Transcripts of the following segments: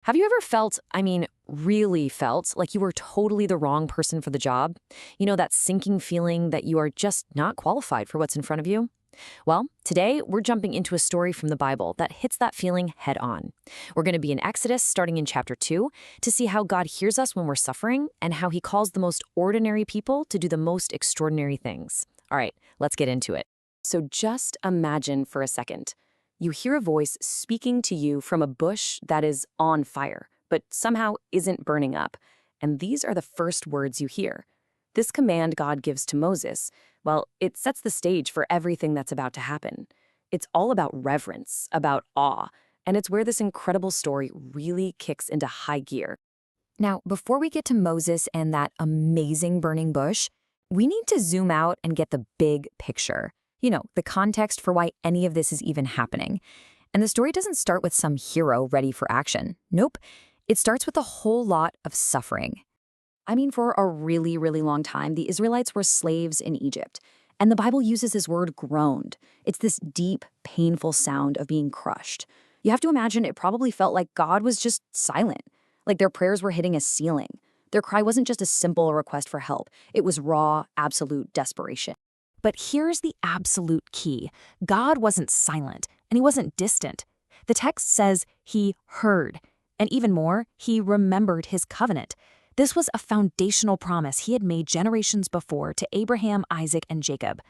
Have you ever felt, really felt, like you were totally the wrong person for the job? You know, that sinking feeling that you are just not qualified for what's in front of you? Well, today we're jumping into a story from the Bible that hits that feeling head on. We're going to be in Exodus, starting in chapter 2, to see how God hears us when we're suffering and how he calls the most ordinary people to do the most extraordinary things. All right, let's get into it. So just imagine for a second. You hear a voice speaking to you from a bush that is on fire, but somehow isn't burning up. And these are the first words you hear. This command God gives to Moses, well, it sets the stage for everything that's about to happen. It's all about reverence, about awe, and it's where this incredible story really kicks into high gear. Now, before we get to Moses and that amazing burning bush, we need to zoom out and get the big picture. You know, the context for why any of this is even happening. And the story doesn't start with some hero ready for action. Nope. It starts with a whole lot of suffering. For a really, really long time, the Israelites were slaves in Egypt. And the Bible uses this word groaned. It's this deep, painful sound of being crushed. You have to imagine it probably felt like God was just silent, like their prayers were hitting a ceiling. Their cry wasn't just a simple request for help. It was raw, absolute desperation. But here's the absolute key. God wasn't silent, and he wasn't distant. The text says he heard, and even more, he remembered his covenant. This was a foundational promise he had made generations before to Abraham, Isaac, and Jacob.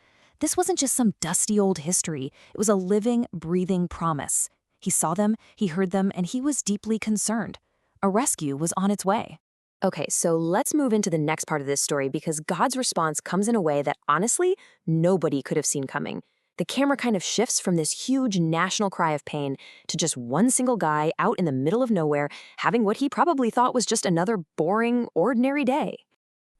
This wasn't just some dusty old history. It was a living, breathing promise. He saw them, he heard them, and he was deeply concerned. A rescue was on its way. Okay, so let's move into the next part of this story because God's response comes in a way that honestly, nobody could have seen coming. The camera kind of shifts from this huge national cry of pain to just one single guy out in the middle of nowhere having what he probably thought was just another boring, ordinary day.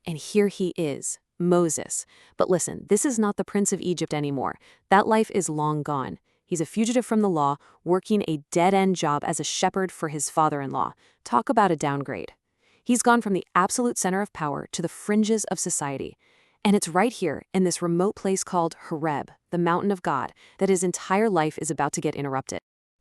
And here he is, Moses. But listen, this is not the Prince of Egypt anymore. That life is long gone. He's a fugitive from the law, working a dead-end job as a shepherd for his father-in-law. Talk about a downgrade. He's gone from the absolute center of power to the fringes of society. And it's right here, in this remote place called Horeb, the mountain of God, that his entire life is about to get interrupted.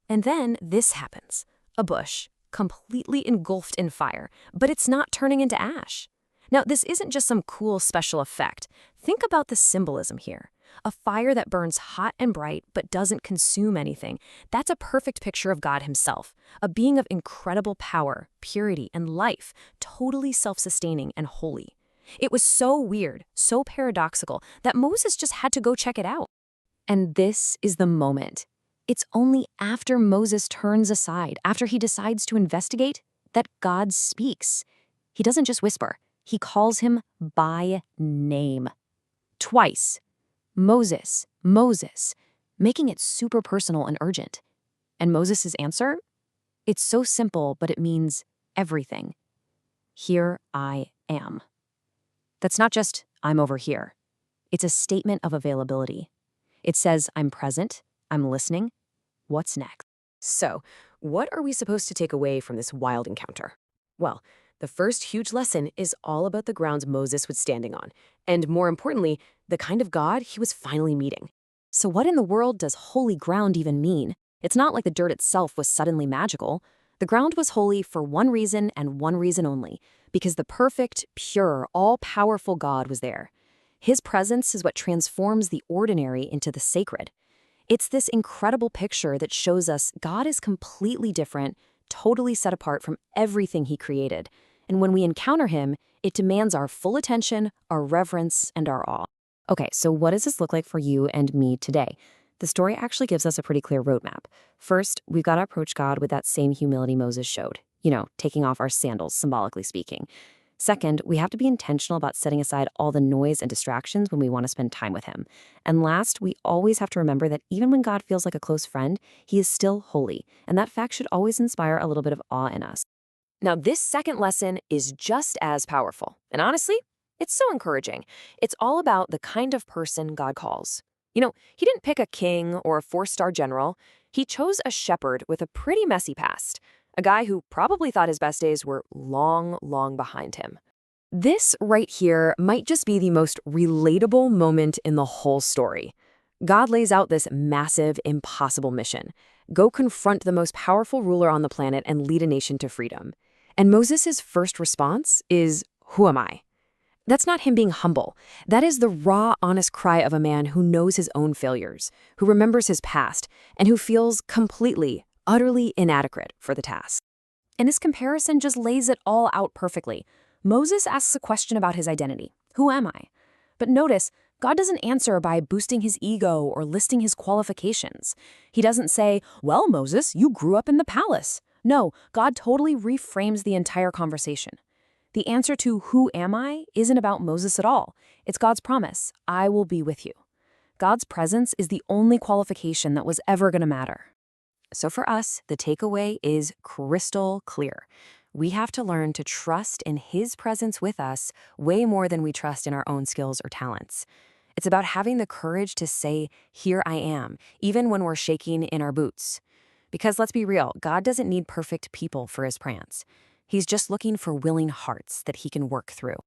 And then this happens. A bush, completely engulfed in fire, but it's not turning into ash. Now, this isn't just some cool special effect. Think about the symbolism here. A fire that burns hot and bright but doesn't consume anything. That's a perfect picture of God himself, a being of incredible power, purity, and life, totally self-sustaining and holy. It was so weird, so paradoxical, that Moses just had to go check it out. And this is the moment. It's only after Moses turns aside, after he decides to investigate, that God speaks. He doesn't just whisper. He calls him by name. Twice. Moses, Moses, making it super personal and urgent. And Moses' answer? It's so simple, but it means everything. Here I am. That's not just, I'm over here. It's a statement of availability. It says, I'm present, I'm listening. What's next? So, what are we supposed to take away from this wild encounter? Well, the first huge lesson is all about the grounds Moses was standing on, and more importantly, the kind of God he was finally meeting. So what in the world does holy ground even mean? It's not like the dirt itself was suddenly magical. The ground was holy for one reason and one reason only, because the perfect, pure, all-powerful God was there. His presence is what transforms the ordinary into the sacred. It's this incredible picture that shows us God is completely different, totally set apart from everything he created. And when we encounter him, it demands our full attention, our reverence, and our awe. Okay, so what does this look like for you and me today? The story actually gives us a pretty clear roadmap. First, we've got to approach God with that same humility Moses showed. You know, taking off our sandals, symbolically speaking. Second, we have to be intentional about setting aside all the noise and distractions when we want to spend time with him. And last, we always have to remember that even when God feels like a close friend, he is still holy. And that fact should always inspire a little bit of awe in us. Now, this second lesson is just as powerful. And honestly, it's so encouraging. It's all about the kind of person God calls. You know, he didn't pick a king or a four-star general. He chose a shepherd with a pretty messy past. A guy who probably thought his best days were long, long behind him. This right here might just be the most relatable moment in the whole story. God lays out this massive, impossible mission. Go confront the most powerful ruler on the planet and lead a nation to freedom. And Moses' first response is, "Who am I?" That's not him being humble. That is the raw, honest cry of a man who knows his own failures, who remembers his past, and who feels completely, utterly inadequate for the task. And this comparison just lays it all out perfectly. Moses asks a question about his identity. Who am I? But notice, God doesn't answer by boosting his ego or listing his qualifications. He doesn't say, "Well, Moses, you grew up in the palace." No, God totally reframes the entire conversation. The answer to "who am I" isn't about Moses at all. It's God's promise, "I will be with you." God's presence is the only qualification that was ever going to matter. So for us, the takeaway is crystal clear. We have to learn to trust in His presence with us way more than we trust in our own skills or talents. It's about having the courage to say, "Here I am," even when we're shaking in our boots. Because let's be real, God doesn't need perfect people for His plans. He's just looking for willing hearts that He can work through.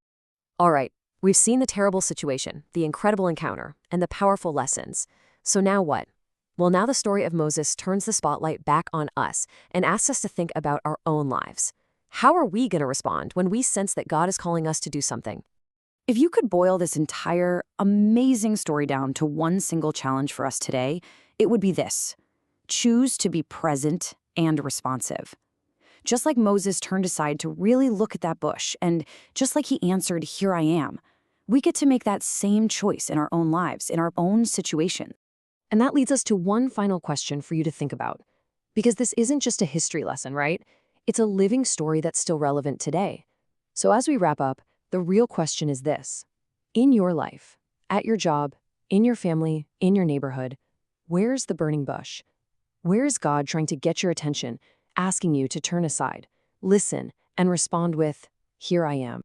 All right, we've seen the terrible situation, the incredible encounter, and the powerful lessons. So now what? Well, now the story of Moses turns the spotlight back on us and asks us to think about our own lives. How are we going to respond when we sense that God is calling us to do something? If you could boil this entire amazing story down to one single challenge for us today, it would be this: choose to be present and responsive. Just like Moses turned aside to really look at that bush, and just like he answered, "Here I am," we get to make that same choice in our own lives, in our own situation. And that leads us to one final question for you to think about. Because this isn't just a history lesson, right? It's a living story that's still relevant today. So as we wrap up, the real question is this. In your life, at your job, in your family, in your neighborhood, where's the burning bush? Where is God trying to get your attention, asking you to turn aside, listen, and respond with, "Here I am"?